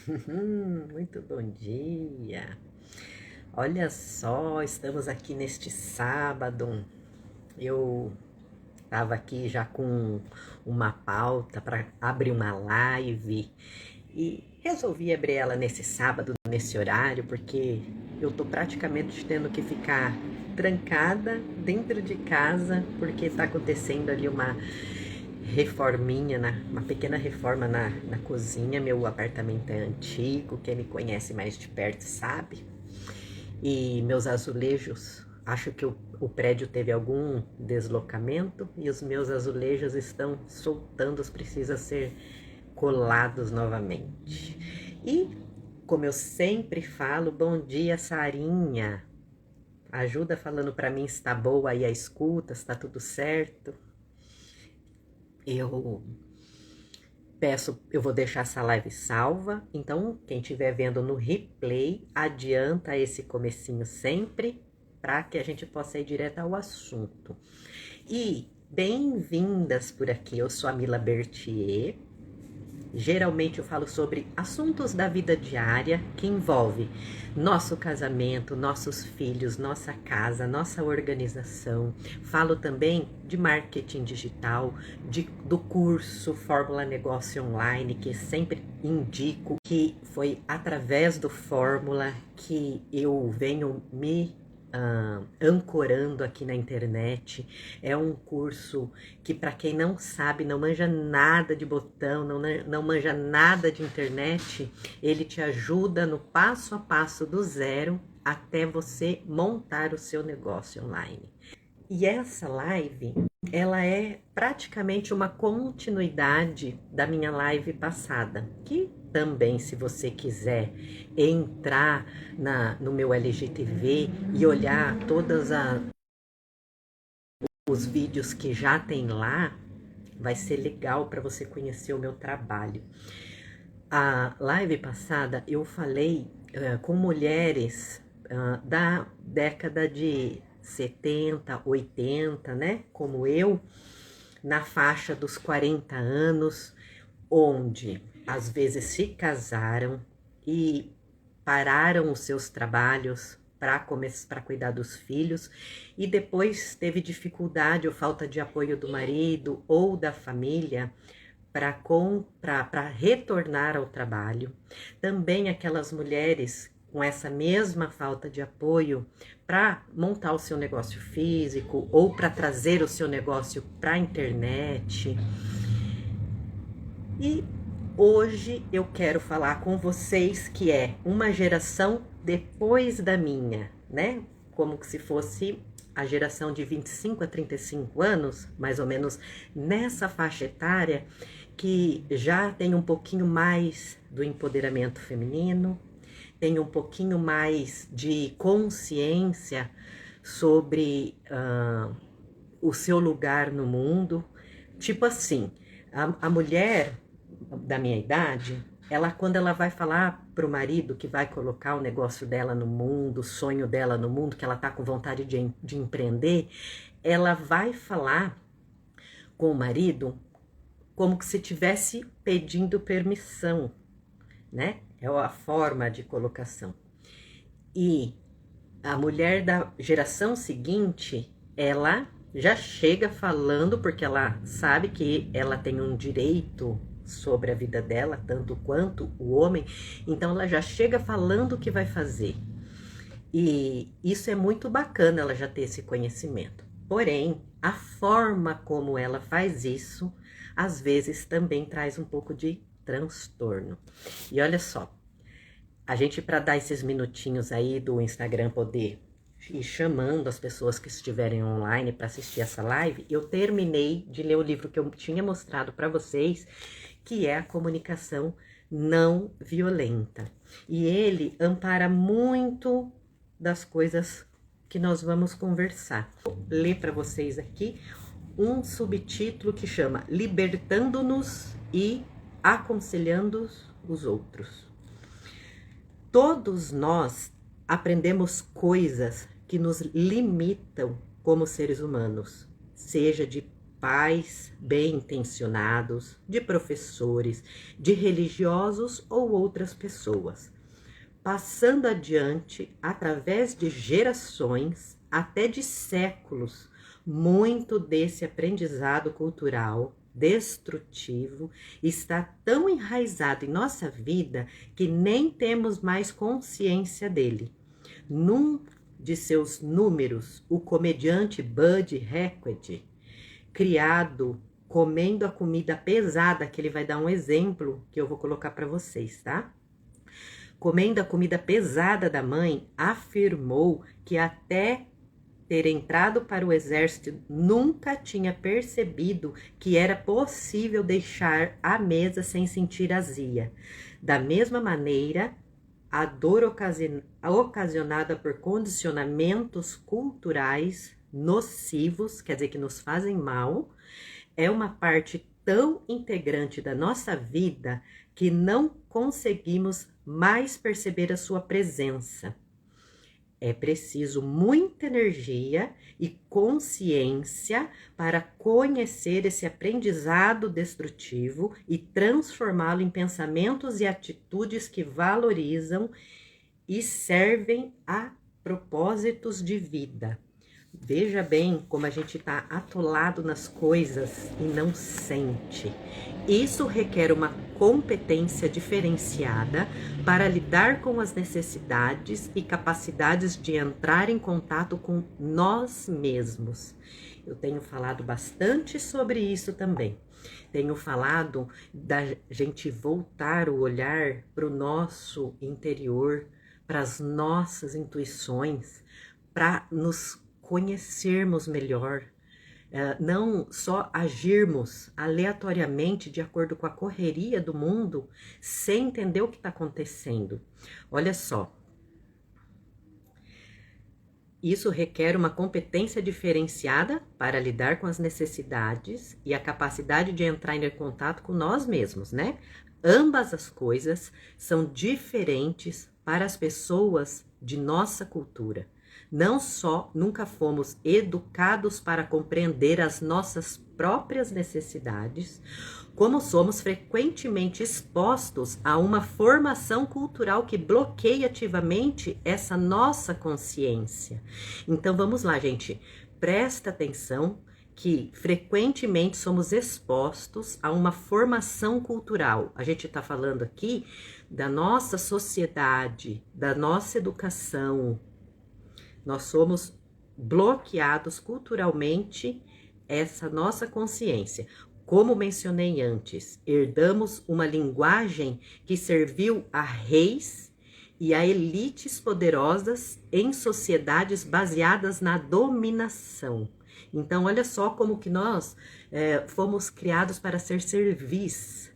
Muito bom dia. Olha só, estamos aqui neste sábado. Eu estava aqui já com uma pauta para abrir uma live e resolvi abrir ela nesse sábado, nesse horário, porque eu tô praticamente tendo que ficar trancada dentro de casa, porque está acontecendo ali uma reforminha, uma pequena reforma na cozinha. Meu apartamento é antigo, quem me conhece mais de perto sabe. E meus azulejos, acho que o prédio teve algum deslocamento e os meus azulejos estão soltando, precisa ser colados novamente. E, como eu sempre falo, bom dia, Sarinha. Ajuda falando para mim se tá boa aí a escuta, se tá tudo certo. Eu peço, eu vou deixar essa live salva, então quem estiver vendo no replay, adianta esse comecinho sempre, para que a gente possa ir direto ao assunto. E bem-vindas por aqui, eu sou a Mila Berthier. Geralmente eu falo sobre assuntos da vida diária que envolve nosso casamento, nossos filhos, nossa casa, nossa organização. Falo também de marketing digital, do curso Fórmula Negócio Online, que sempre indico, que foi através do Fórmula que eu venho me ancorando aqui na internet. É um curso que, para quem não sabe, não manja nada de botão, não manja nada de internet, ele te ajuda no passo a passo do zero até você montar o seu negócio online. E essa live, ela é praticamente uma continuidade da minha live passada, que também, se você quiser entrar no meu LGTV e olhar todos os vídeos que já tem lá, vai ser legal para você conhecer o meu trabalho. A live passada eu falei com mulheres da década de 70, 80, né? Como eu, na faixa dos 40 anos, onde às vezes se casaram e pararam os seus trabalhos para cuidar dos filhos e depois teve dificuldade ou falta de apoio do marido ou da família para retornar ao trabalho. Também aquelas mulheres com essa mesma falta de apoio para montar o seu negócio físico ou para trazer o seu negócio para a internet. E hoje eu quero falar com vocês que é uma geração depois da minha, né? Como se fosse a geração de 25 a 35 anos, mais ou menos nessa faixa etária, que já tem um pouquinho mais do empoderamento feminino, tem um pouquinho mais de consciência sobre o seu lugar no mundo. Tipo assim, a mulher da minha idade, ela, quando ela vai falar pro marido que vai colocar o negócio dela no mundo, o sonho dela no mundo, que ela tá com vontade de empreender, ela vai falar com o marido como que se tivesse pedindo permissão, né? É a forma de colocação. E a mulher da geração seguinte, ela já chega falando, porque ela sabe que ela tem um direito sobre a vida dela, tanto quanto o homem, então ela já chega falando o que vai fazer. E isso é muito bacana, ela já ter esse conhecimento. Porém, a forma como ela faz isso, às vezes também traz um pouco de transtorno. E olha só, a gente, para dar esses minutinhos aí do Instagram poder ir chamando as pessoas que estiverem online para assistir essa live, eu terminei de ler o livro que eu tinha mostrado para vocês, que é A Comunicação Não Violenta. E ele ampara muito das coisas que nós vamos conversar. Vou ler para vocês aqui um subtítulo que chama Libertando-nos e Aconselhando os Outros. Todos nós aprendemos coisas que nos limitam como seres humanos, seja de pais bem-intencionados, de professores, de religiosos ou outras pessoas, passando adiante através de gerações, até de séculos, muito desse aprendizado cultural destrutivo está tão enraizado em nossa vida que nem temos mais consciência dele. Num de seus números, o comediante Bud Hewett, criado comendo a comida pesada, que ele vai dar um exemplo que eu vou colocar para vocês, tá? Comendo a comida pesada da mãe, afirmou que até ter entrado para o exército nunca tinha percebido que era possível deixar a mesa sem sentir azia. Da mesma maneira, a dor ocasionada por condicionamentos culturais nocivos, quer dizer, que nos fazem mal, é uma parte tão integrante da nossa vida que não conseguimos mais perceber a sua presença. É preciso muita energia e consciência para conhecer esse aprendizado destrutivo e transformá-lo em pensamentos e atitudes que valorizam e servem a propósitos de vida. Veja bem como a gente está atolado nas coisas e não sente. Isso requer uma competência diferenciada para lidar com as necessidades e capacidades de entrar em contato com nós mesmos. Eu tenho falado bastante sobre isso também. Tenho falado da gente voltar o olhar para o nosso interior, para as nossas intuições, para nos conhecermos melhor, não só agirmos aleatoriamente de acordo com a correria do mundo, sem entender o que está acontecendo. Olha só, isso requer uma competência diferenciada para lidar com as necessidades e a capacidade de entrar em contato com nós mesmos, né? Ambas as coisas são diferentes para as pessoas de nossa cultura. Não só nunca fomos educados para compreender as nossas próprias necessidades, como somos frequentemente expostos a uma formação cultural que bloqueia ativamente essa nossa consciência. Então vamos lá, gente, presta atenção que frequentemente somos expostos a uma formação cultural. A gente está falando aqui da nossa sociedade, da nossa educação. Nós somos bloqueados culturalmente essa nossa consciência. Como mencionei antes, herdamos uma linguagem que serviu a reis e a elites poderosas em sociedades baseadas na dominação. Então, olha só como que nós fomos criados para ser servis,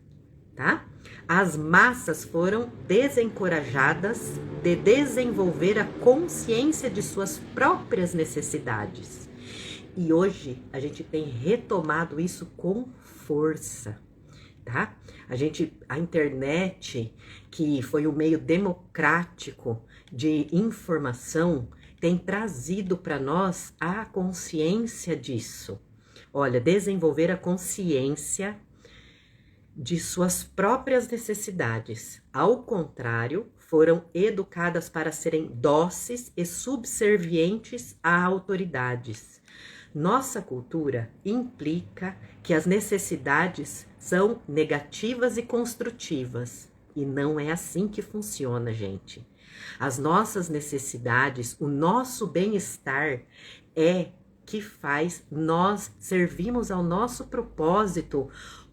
tá? As massas foram desencorajadas de desenvolver a consciência de suas próprias necessidades. E hoje a gente tem retomado isso com força, tá? A internet, que foi um meio democrático de informação, tem trazido para nós a consciência disso. Olha, desenvolver a consciência de suas próprias necessidades. Ao contrário, foram educadas para serem dóceis e subservientes a autoridades. Nossa cultura implica que as necessidades são negativas e construtivas. E não é assim que funciona, gente. As nossas necessidades, o nosso bem-estar é que faz nós servirmos ao nosso propósito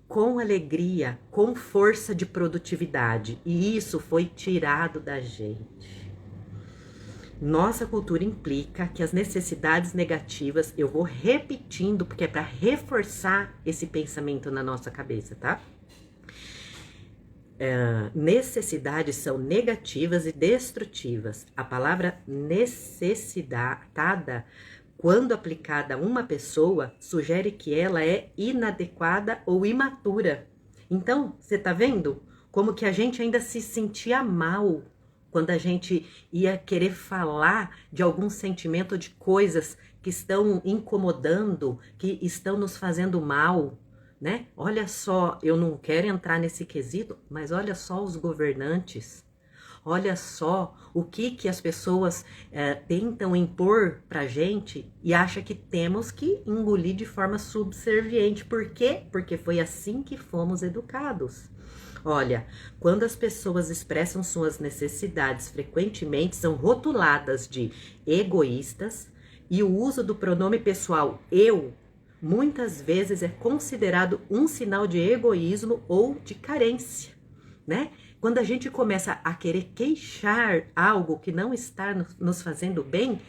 com alegria, com força de produtividade. E isso foi tirado da gente. Nossa cultura implica que as necessidades negativas, eu vou repetindo porque é para reforçar esse pensamento na nossa cabeça, tá? Necessidades são negativas e destrutivas. A palavra necessitada, quando aplicada a uma pessoa, sugere que ela é inadequada ou imatura. Então, você tá vendo como que a gente ainda se sentia mal quando a gente ia querer falar de algum sentimento, de coisas que estão incomodando, que estão nos fazendo mal, né? Olha só, eu não quero entrar nesse quesito, mas olha só os governantes. Olha só o que as pessoas tentam impor pra gente e acha que temos que engolir de forma subserviente. Por quê? Porque foi assim que fomos educados. Olha, quando as pessoas expressam suas necessidades, frequentemente são rotuladas de egoístas e o uso do pronome pessoal eu muitas vezes é considerado um sinal de egoísmo ou de carência, né? Quando a gente começa a querer queixar algo que não está nos fazendo bem,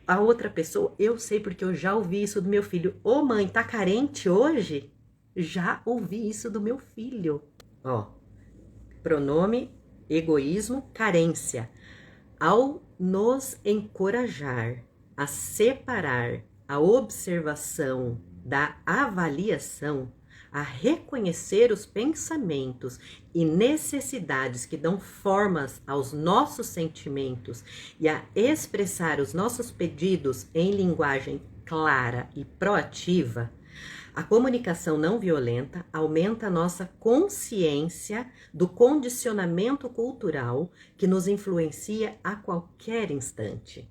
a outra pessoa, eu sei porque eu já ouvi isso do meu filho. Ô mãe, tá carente hoje? Já ouvi isso do meu filho. Ó, pronome, egoísmo, carência. Ao nos encorajar a separar a observação da avaliação, a reconhecer os pensamentos e necessidades que dão formas aos nossos sentimentos e a expressar os nossos pedidos em linguagem clara e proativa, a comunicação não violenta aumenta a nossa consciência do condicionamento cultural que nos influencia a qualquer instante.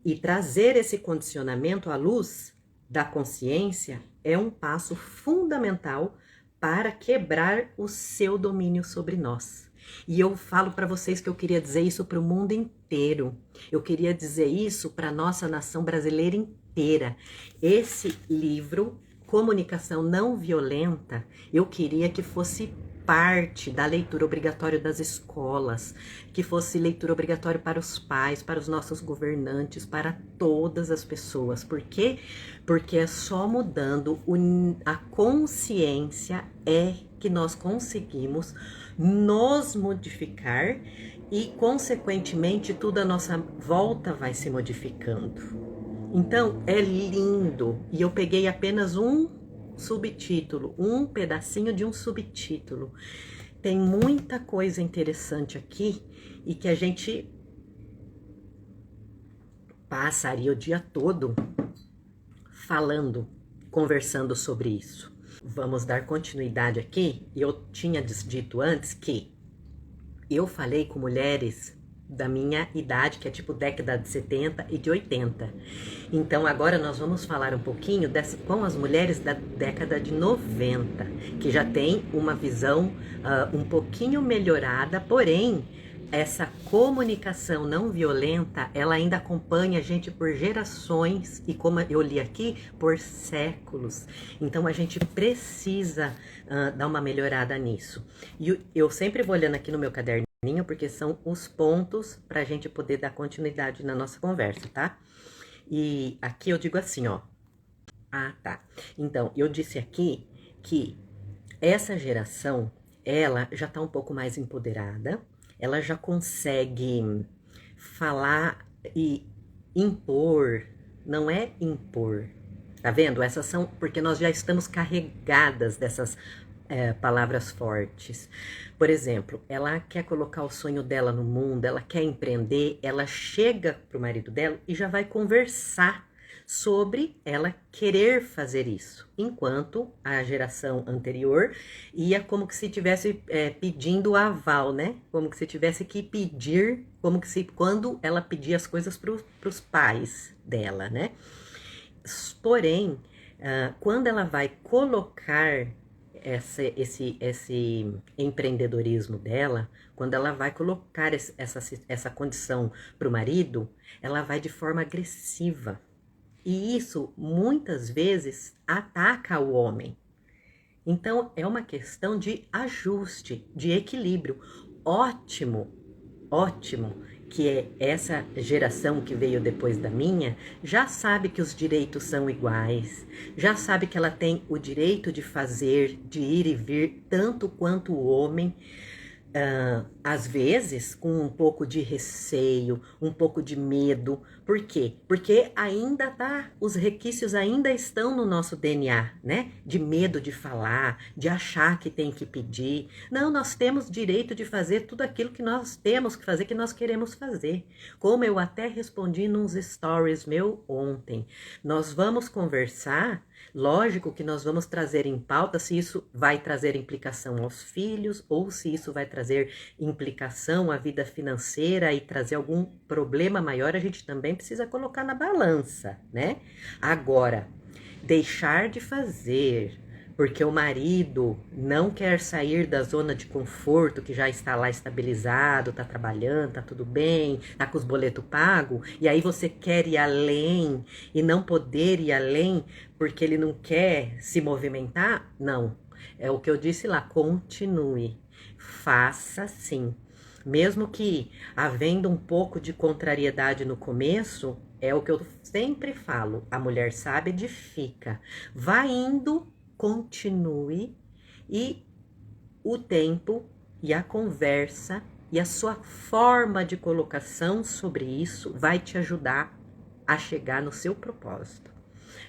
E trazer esse condicionamento à luz da consciência é um passo fundamental para quebrar o seu domínio sobre nós. E eu falo para vocês que eu queria dizer isso para o mundo inteiro. Eu queria dizer isso para a nossa nação brasileira inteira. Esse livro, Comunicação Não Violenta, eu queria que fosse parte da leitura obrigatória das escolas, que fosse leitura obrigatória para os pais, para os nossos governantes, para todas as pessoas. Por quê? Porque é só mudando a consciência é que nós conseguimos nos modificar e, consequentemente, tudo à nossa volta vai se modificando. Então, é lindo. E eu peguei apenas um subtítulo, um pedacinho de um subtítulo. Tem muita coisa interessante aqui e que a gente passaria o dia todo falando, conversando sobre isso. Vamos dar continuidade aqui. Eu tinha dito antes que eu falei com mulheres da minha idade, que é tipo década de 70 e de 80. Então agora nós vamos falar um pouquinho com as mulheres da década de 90, que já tem uma visão um pouquinho melhorada, porém essa comunicação não violenta, ela ainda acompanha a gente por gerações e, como eu li aqui, por séculos. Então a gente precisa dar uma melhorada nisso. E eu sempre vou olhando aqui no meu caderninho, porque são os pontos para a gente poder dar continuidade na nossa conversa, tá? E aqui eu digo assim, ó. Ah, tá. Então, eu disse aqui que essa geração, ela já tá um pouco mais empoderada, ela já consegue falar e impor, não é impor, tá vendo? Essas são, porque nós já estamos carregadas dessas palavras fortes. Por exemplo, ela quer colocar o sonho dela no mundo, ela quer empreender, ela chega pro marido dela e já vai conversar sobre ela querer fazer isso, enquanto a geração anterior ia como que se tivesse pedindo o aval, né? Como que se tivesse que pedir, como que se quando ela pedia as coisas pros pais dela, né? Porém, quando ela vai colocar esse empreendedorismo dela, quando ela vai colocar essa condição para o marido, ela vai de forma agressiva. E isso, muitas vezes, ataca o homem. Então, é uma questão de ajuste, de equilíbrio. Ótimo, ótimo que é essa geração que veio depois da minha, já sabe que os direitos são iguais, já sabe que ela tem o direito de fazer, de ir e vir, tanto quanto o homem. às vezes com um pouco de receio, um pouco de medo. Por quê? Porque ainda os requisitos ainda estão no nosso DNA, né? De medo de falar, de achar que tem que pedir. Não, nós temos direito de fazer tudo aquilo que nós temos que fazer, que nós queremos fazer. Como eu até respondi nos stories meu ontem, nós vamos conversar. Lógico que nós vamos trazer em pauta se isso vai trazer implicação aos filhos ou se isso vai trazer implicação à vida financeira e trazer algum problema maior, a gente também precisa colocar na balança, né? Agora, deixar de fazer porque o marido não quer sair da zona de conforto, que já está lá estabilizado, está trabalhando, está tudo bem, está com os boletos pagos, e aí você quer ir além e não poder ir além porque ele não quer se movimentar? Não. É o que eu disse lá, continue. Faça sim. Mesmo que havendo um pouco de contrariedade no começo, é o que eu sempre falo, a mulher sábia edifica. Vai indo, continue, e o tempo e a conversa e a sua forma de colocação sobre isso vai te ajudar a chegar no seu propósito.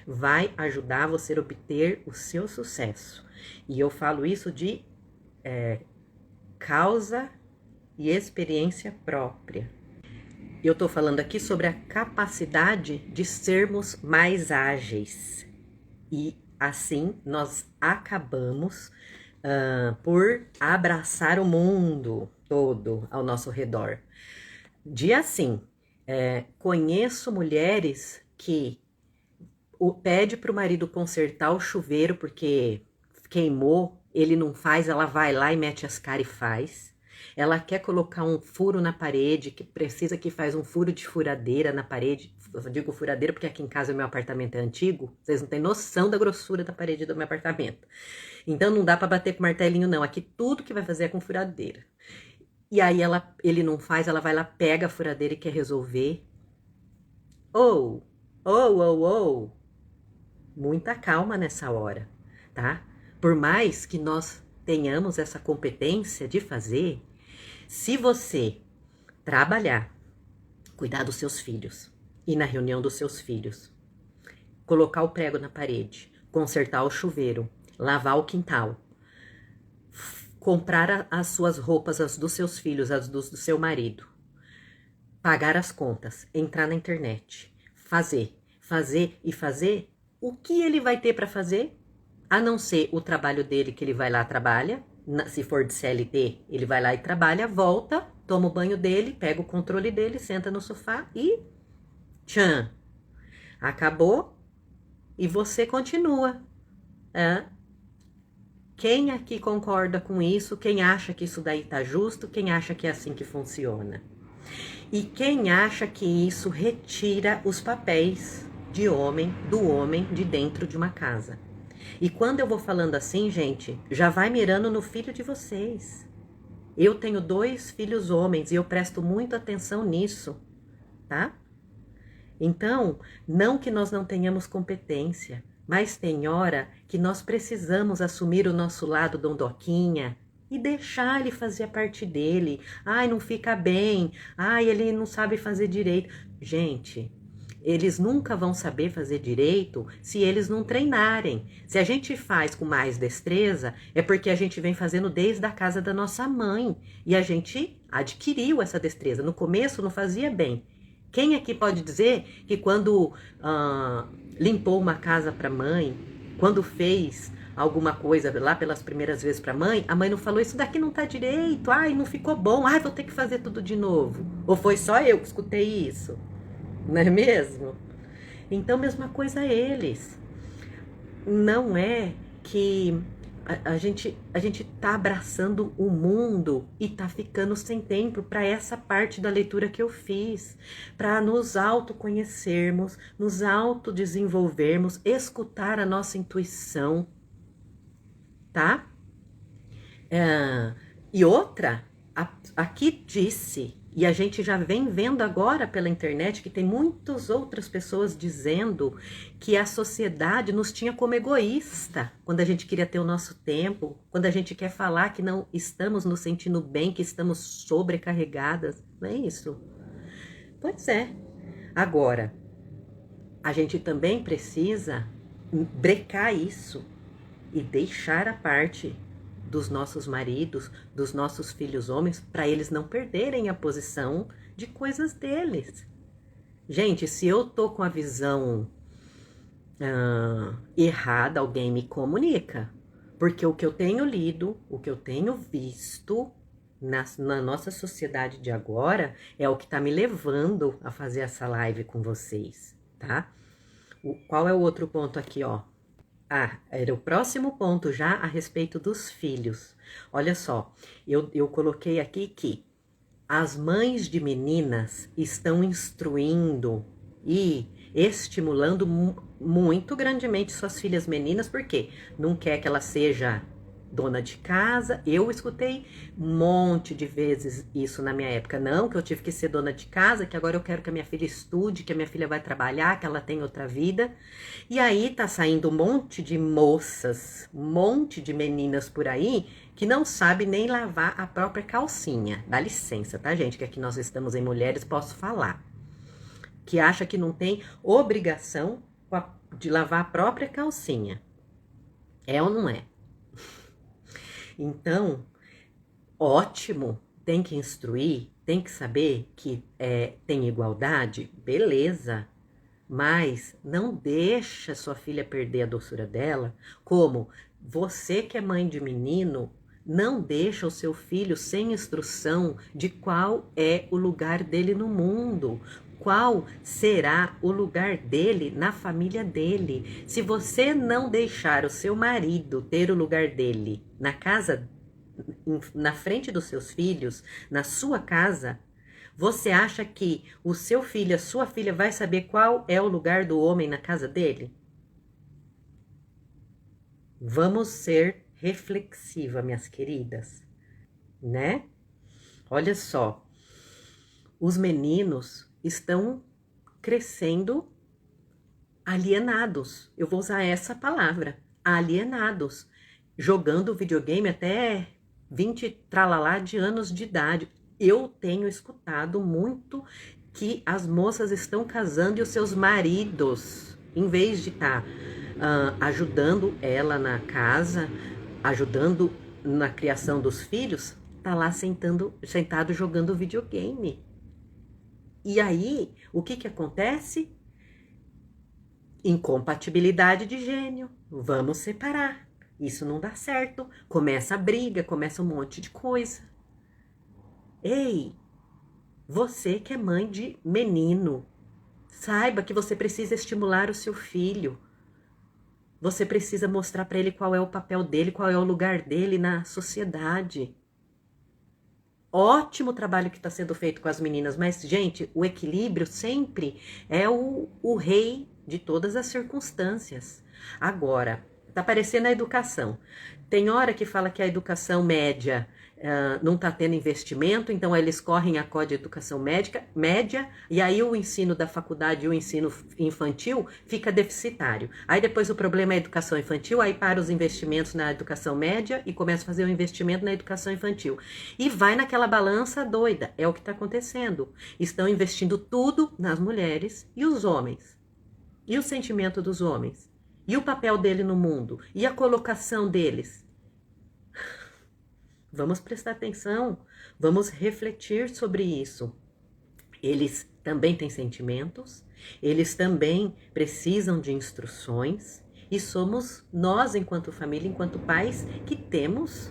Vai ajudar você a obter o seu sucesso. E eu falo isso de causa e experiência própria. Eu estou falando aqui sobre a capacidade de sermos mais ágeis. E assim nós acabamos por abraçar o mundo todo ao nosso redor. Conheço mulheres que pede para o marido consertar o chuveiro porque queimou, ele não faz, ela vai lá e mete as caras e faz. Ela quer colocar um furo na parede, que precisa que faz um furo de furadeira na parede. Eu digo furadeira porque aqui em casa o meu apartamento é antigo. Vocês não têm noção da grossura da parede do meu apartamento. Então não dá para bater com martelinho não. Aqui tudo que vai fazer é com furadeira. E aí ele não faz, ela vai lá, pega a furadeira e quer resolver. Muita calma nessa hora, tá? Por mais que nós tenhamos essa competência de fazer, se você trabalhar, cuidar dos seus filhos, ir na reunião dos seus filhos, colocar o prego na parede, consertar o chuveiro, lavar o quintal, comprar as suas roupas, as dos seus filhos, as do seu marido, pagar as contas, entrar na internet, fazer, o que ele vai ter para fazer? A não ser o trabalho dele, que ele vai lá, trabalha. Se for de CLT, ele vai lá e trabalha, volta, toma o banho dele, pega o controle dele, senta no sofá e tchan, acabou e você continua. Quem aqui concorda com isso? Quem acha que isso daí tá justo? Quem acha que é assim que funciona? E quem acha que isso retira os papéis do homem de dentro de uma casa? E quando eu vou falando assim, gente, já vai mirando no filho de vocês. Eu tenho 2 filhos homens e eu presto muita atenção nisso, tá? Então, não que nós não tenhamos competência, mas tem hora que nós precisamos assumir o nosso lado dondoquinha e deixar ele fazer a parte dele. Ai, não fica bem. Ai, ele não sabe fazer direito. Gente, eles nunca vão saber fazer direito se eles não treinarem. Se a gente faz com mais destreza, é porque a gente vem fazendo desde a casa da nossa mãe. E a gente adquiriu essa destreza. No começo não fazia bem. Quem aqui pode dizer que quando limpou uma casa para a mãe, quando fez alguma coisa lá pelas primeiras vezes para a mãe não falou, isso daqui não tá direito, ai, não ficou bom, ai, vou ter que fazer tudo de novo. Ou foi só eu que escutei isso? Não é mesmo? Então, mesma coisa eles. Não é que a gente tá abraçando o mundo e tá ficando sem tempo para essa parte da leitura que eu fiz, para nos autoconhecermos, nos autodesenvolvermos, escutar a nossa intuição, tá? E outra, aqui disse E a gente já vem vendo agora pela internet que tem muitas outras pessoas dizendo que a sociedade nos tinha como egoísta quando a gente queria ter o nosso tempo, quando a gente quer falar que não estamos nos sentindo bem, que estamos sobrecarregadas. Não é isso? Pois é. Agora, a gente também precisa brecar isso e deixar a parte dos nossos maridos, dos nossos filhos homens, para eles não perderem a posição de coisas deles. Gente, se eu tô com a visão errada, alguém me comunica. Porque o que eu tenho lido, o que eu tenho visto na nossa sociedade de agora é o que tá me levando a fazer essa live com vocês, tá? Qual é o outro ponto aqui, ó? Ah, era o próximo ponto já a respeito dos filhos. Olha só, eu coloquei aqui que as mães de meninas estão instruindo e estimulando muito grandemente suas filhas meninas, porque não quer que ela seja dona de casa. Eu escutei um monte de vezes isso na minha época. Não, que eu tive que ser dona de casa, que agora eu quero que a minha filha estude, que a minha filha vai trabalhar, que ela tem outra vida. E aí tá saindo um monte de moças, um monte de meninas por aí que não sabe nem lavar a própria calcinha. Dá licença, tá, gente? Que aqui nós estamos em mulheres, posso falar. Que acha que não tem obrigação de lavar a própria calcinha. É ou não é? Então, ótimo, tem que instruir, tem que saber que tem igualdade, beleza. Mas não deixa sua filha perder a doçura dela, como você que é mãe de menino, não deixa o seu filho sem instrução de qual é o lugar dele no mundo, qual será o lugar dele na família dele. Se você não deixar o seu marido ter o lugar dele na casa, na frente dos seus filhos, na sua casa, você acha que o seu filho, a sua filha vai saber qual é o lugar do homem na casa dele? Vamos ser reflexiva, minhas queridas, né? Olha só, os meninos estão crescendo alienados. Eu vou usar essa palavra, alienados, jogando videogame até 20 tralalá de anos de idade. Eu tenho escutado muito que as moças estão casando e os seus maridos, em vez de estar ajudando ela na casa, ajudando na criação dos filhos, tá lá sentado jogando videogame. E aí, o que acontece? Incompatibilidade de gênio. Vamos separar. Isso não dá certo. Começa a briga, começa um monte de coisa. Ei, você que é mãe de menino, saiba que você precisa estimular o seu filho. Você precisa mostrar para ele qual é o papel dele, qual é o lugar dele na sociedade. Ótimo trabalho que está sendo feito com as meninas, mas, gente, o equilíbrio sempre é o rei de todas as circunstâncias. Agora, tá parecendo a educação. Tem hora que fala que a educação média não está tendo investimento, então eles correm a COD de educação média, e aí o ensino da faculdade e o ensino infantil fica deficitário. Aí depois o problema é a educação infantil, aí para os investimentos na educação média e começa a fazer o investimento na educação infantil. E vai naquela balança doida, é o que está acontecendo. Estão investindo tudo nas mulheres e os homens. E o sentimento dos homens? E o papel dele no mundo? E a colocação deles? Vamos prestar atenção, vamos refletir sobre isso. Eles também têm sentimentos, eles também precisam de instruções, e somos nós, enquanto família, enquanto pais, que temos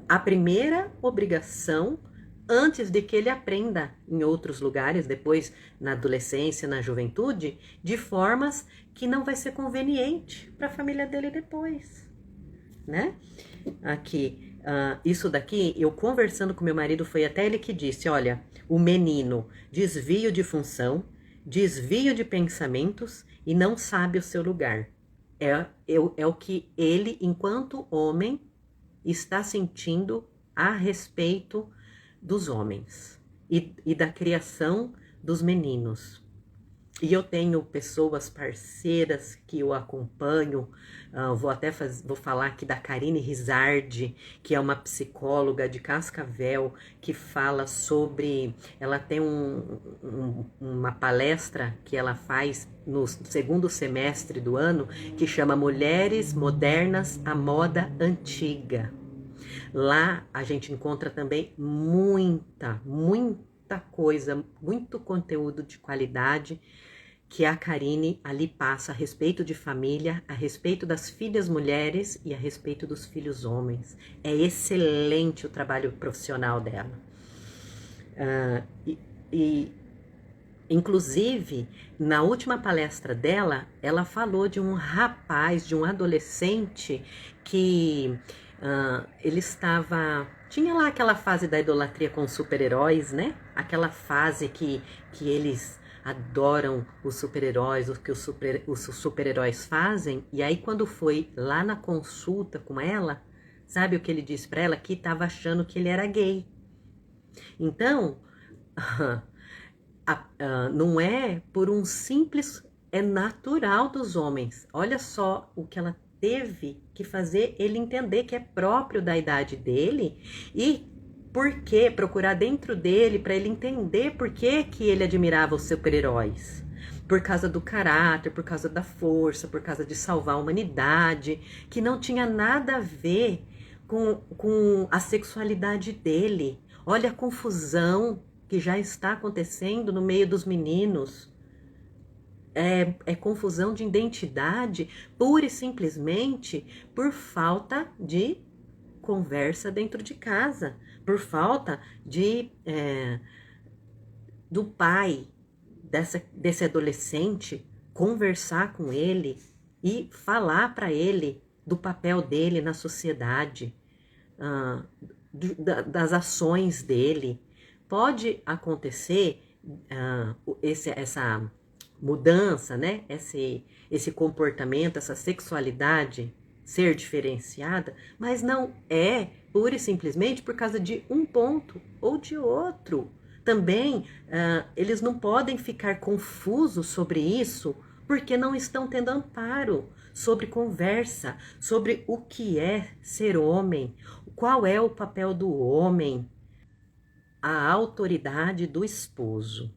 a primeira obrigação antes de que ele aprenda em outros lugares, depois na adolescência, na juventude, de formas que não vai ser conveniente para a família dele depois, né? Aqui, isso daqui, eu conversando com meu marido, foi até ele que disse, olha, o menino, desvio de função, desvio de pensamentos e não sabe o seu lugar. É o que ele, enquanto homem, está sentindo a respeito dos homens. e da criação dos meninos. E eu tenho pessoas parceiras que eu acompanho, vou falar aqui da Karine Rizardi, que é uma psicóloga de Cascavel, que fala sobre, ela tem uma palestra que ela faz no segundo semestre do ano, que chama Mulheres Modernas à Moda Antiga. Lá a gente encontra também muita coisa, muito conteúdo de qualidade que a Karine ali passa a respeito de família, a respeito das filhas mulheres e a respeito dos filhos homens. É excelente o trabalho profissional dela. Inclusive, na última palestra dela, ela falou de um rapaz, de um adolescente que ele tinha lá aquela fase da idolatria com os super-heróis, né? Aquela fase que eles adoram os super-heróis, o que os super-heróis fazem. E aí, quando foi lá na consulta com ela, sabe o que ele disse pra ela? Que estava achando que ele era gay. Então, não é por um simples... É natural dos homens. Olha só o que ela teve que fazer ele entender que é próprio da idade dele e por que procurar dentro dele para ele entender por que ele admirava os super-heróis. Por causa do caráter, por causa da força, por causa de salvar a humanidade, que não tinha nada a ver com a sexualidade dele. Olha a confusão que já está acontecendo no meio dos meninos. É confusão de identidade, pura e simplesmente por falta de conversa dentro de casa, por falta do pai desse adolescente conversar com ele e falar para ele do papel dele na sociedade, das ações dele. Pode acontecer essa mudança, né? Esse comportamento, essa sexualidade ser diferenciada, mas não é pura e simplesmente por causa de um ponto ou de outro. Também eles não podem ficar confusos sobre isso porque não estão tendo amparo sobre conversa, sobre o que é ser homem, qual é o papel do homem, a autoridade do esposo.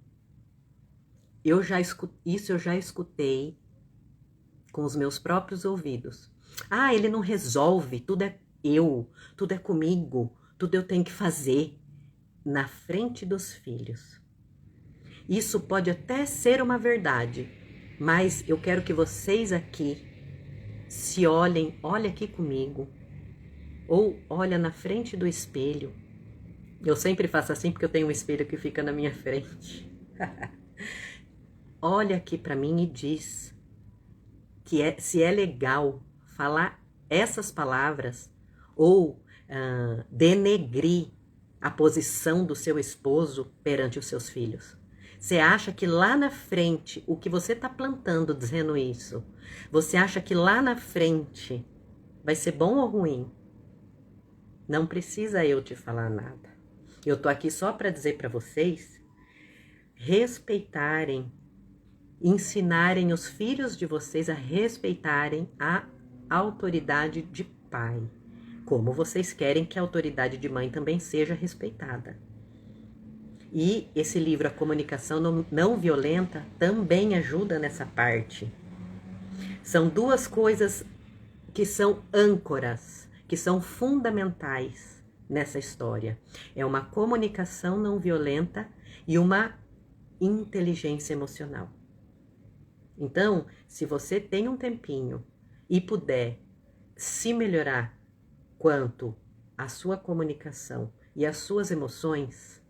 Isso eu já escutei com os meus próprios ouvidos. Ele não resolve, tudo é comigo, tudo eu tenho que fazer na frente dos filhos. Isso pode até ser uma verdade, mas eu quero que vocês aqui se olhem, olha aqui comigo, ou olha na frente do espelho. Eu sempre faço assim porque eu tenho um espelho que fica na minha frente. Olha aqui para mim e diz que se é legal falar essas palavras ou denegrir a posição do seu esposo perante os seus filhos. Você acha que lá na frente, o que você está plantando dizendo isso, você acha que lá na frente vai ser bom ou ruim? Não precisa eu te falar nada. Eu tô aqui só para dizer para vocês respeitarem, ensinarem os filhos de vocês a respeitarem a autoridade de pai, como vocês querem que a autoridade de mãe também seja respeitada. E esse livro, A Comunicação Não Violenta, também ajuda nessa parte. São duas coisas que são âncoras, que são fundamentais nessa história. É uma comunicação não violenta e uma inteligência emocional. Então, se você tem um tempinho e puder se melhorar quanto à sua comunicação e às suas emoções,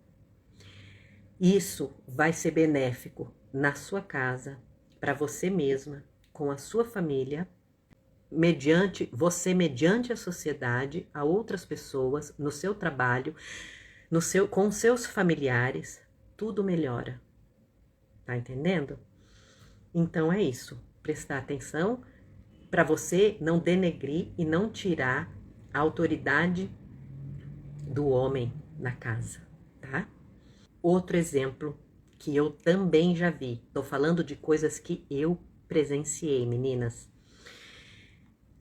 isso vai ser benéfico na sua casa, para você mesma, com a sua família, mediante a sociedade, a outras pessoas, no seu trabalho, com seus familiares, tudo melhora. Tá entendendo? Então é isso, prestar atenção para você não denegrir e não tirar a autoridade do homem na casa, tá? outro exemplo que eu também já vi. Tô falando de coisas que eu presenciei, meninas.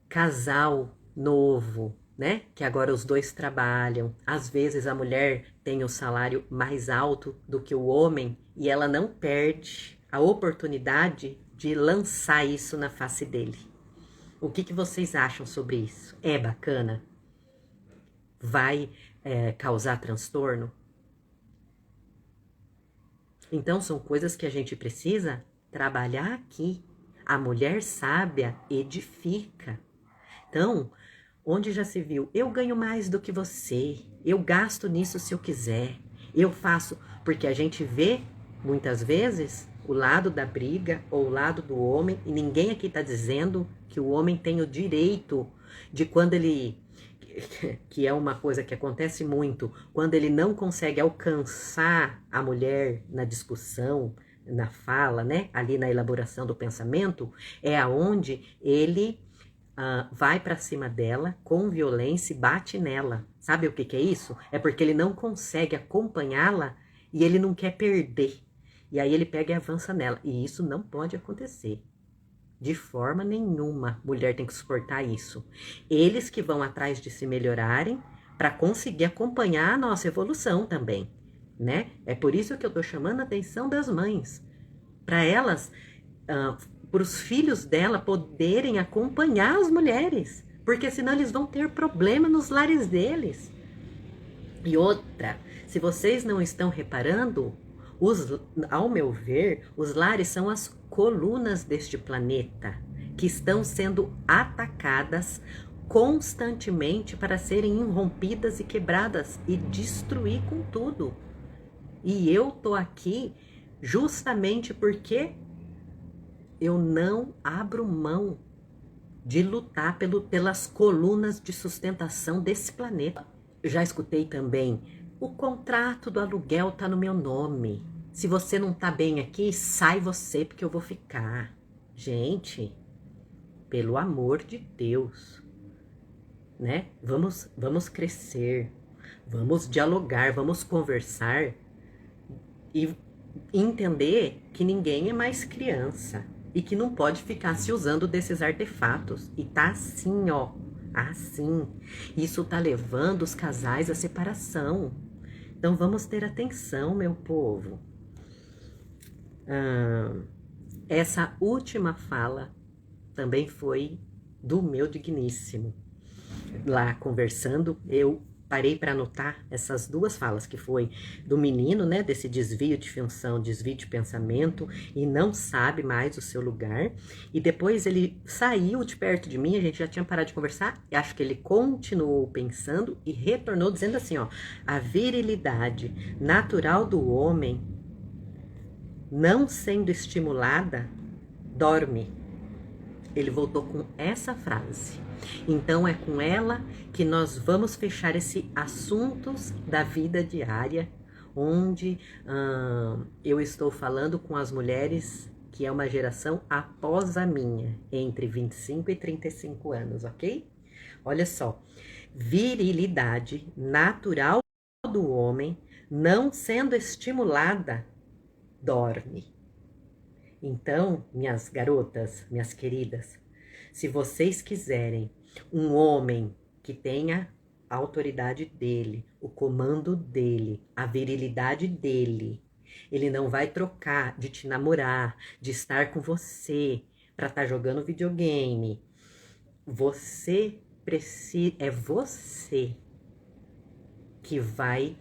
Casal novo, né? Que agora os dois trabalham. Às vezes a mulher tem o salário mais alto do que o homem e ela não perde a oportunidade de lançar isso na face dele. O que vocês acham sobre isso? É bacana? Vai causar transtorno? Então são coisas que a gente precisa trabalhar aqui. A mulher sábia edifica. Então, onde já se viu, eu ganho mais do que você, eu gasto nisso se eu quiser, eu faço, porque a gente vê muitas vezes o lado da briga ou o lado do homem, e ninguém aqui está dizendo que o homem tem o direito de quando ele, que é uma coisa que acontece muito, quando ele não consegue alcançar a mulher na discussão, na fala, né, ali na elaboração do pensamento, é aonde ele vai para cima dela com violência e bate nela. Sabe o que é isso? É porque ele não consegue acompanhá-la e ele não quer perder. E aí ele pega e avança nela. E isso não pode acontecer. De forma nenhuma, mulher tem que suportar isso. Eles que vão atrás de se melhorarem para conseguir acompanhar a nossa evolução também, né? É por isso que eu tô chamando a atenção das mães. Para elas... para os filhos dela poderem acompanhar as mulheres, porque senão eles vão ter problema nos lares deles. E outra, se vocês não estão reparando, ao meu ver, os lares são as colunas deste planeta, que estão sendo atacadas constantemente para serem irrompidas e quebradas e destruir com tudo. E eu tô aqui justamente porque eu não abro mão de lutar pelas colunas de sustentação desse planeta. Eu já escutei também, o contrato do aluguel tá no meu nome. Se você não tá bem aqui, sai você porque eu vou ficar. Gente, pelo amor de Deus, né? Vamos crescer, vamos dialogar, vamos conversar e entender que ninguém é mais criança. E que não pode ficar se usando desses artefatos. E tá assim, ó. Assim. Isso tá levando os casais à separação. Então vamos ter atenção, meu povo. Essa última fala também foi do meu digníssimo. Lá conversando, eu parei para anotar essas duas falas, que foi do menino, né, desse desvio de função, desvio de pensamento, e não sabe mais o seu lugar, e depois ele saiu de perto de mim, a gente já tinha parado de conversar, e acho que ele continuou pensando e retornou dizendo assim, ó, a virilidade natural do homem, não sendo estimulada, dorme. Ele voltou com essa frase. Então é com ela que nós vamos fechar esse assuntos da vida diária, onde eu estou falando com as mulheres que é uma geração após a minha, entre 25 e 35 anos, ok? Olha só, virilidade natural do homem, não sendo estimulada, dorme. Então, minhas garotas, minhas queridas, se vocês quiserem um homem que tenha a autoridade dele, o comando dele, a virilidade dele, ele não vai trocar de te namorar, de estar com você para estar jogando videogame. Você precisa, é você que vai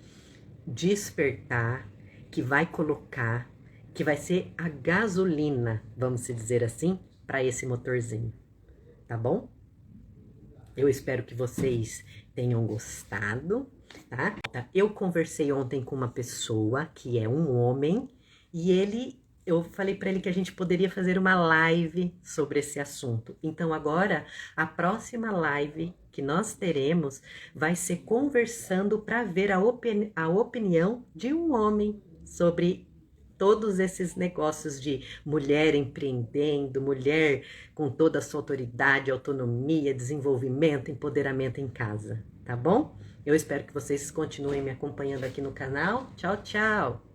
despertar, que vai colocar, que vai ser a gasolina, vamos dizer assim, para esse motorzinho, tá bom? Eu espero que vocês tenham gostado, tá? Eu conversei ontem com uma pessoa que é um homem e eu falei para ele que a gente poderia fazer uma live sobre esse assunto. Então agora, a próxima live que nós teremos vai ser conversando para ver a opinião de um homem sobre todos esses negócios de mulher empreendendo, mulher com toda a sua autoridade, autonomia, desenvolvimento, empoderamento em casa, tá bom? Eu espero que vocês continuem me acompanhando aqui no canal. Tchau, tchau!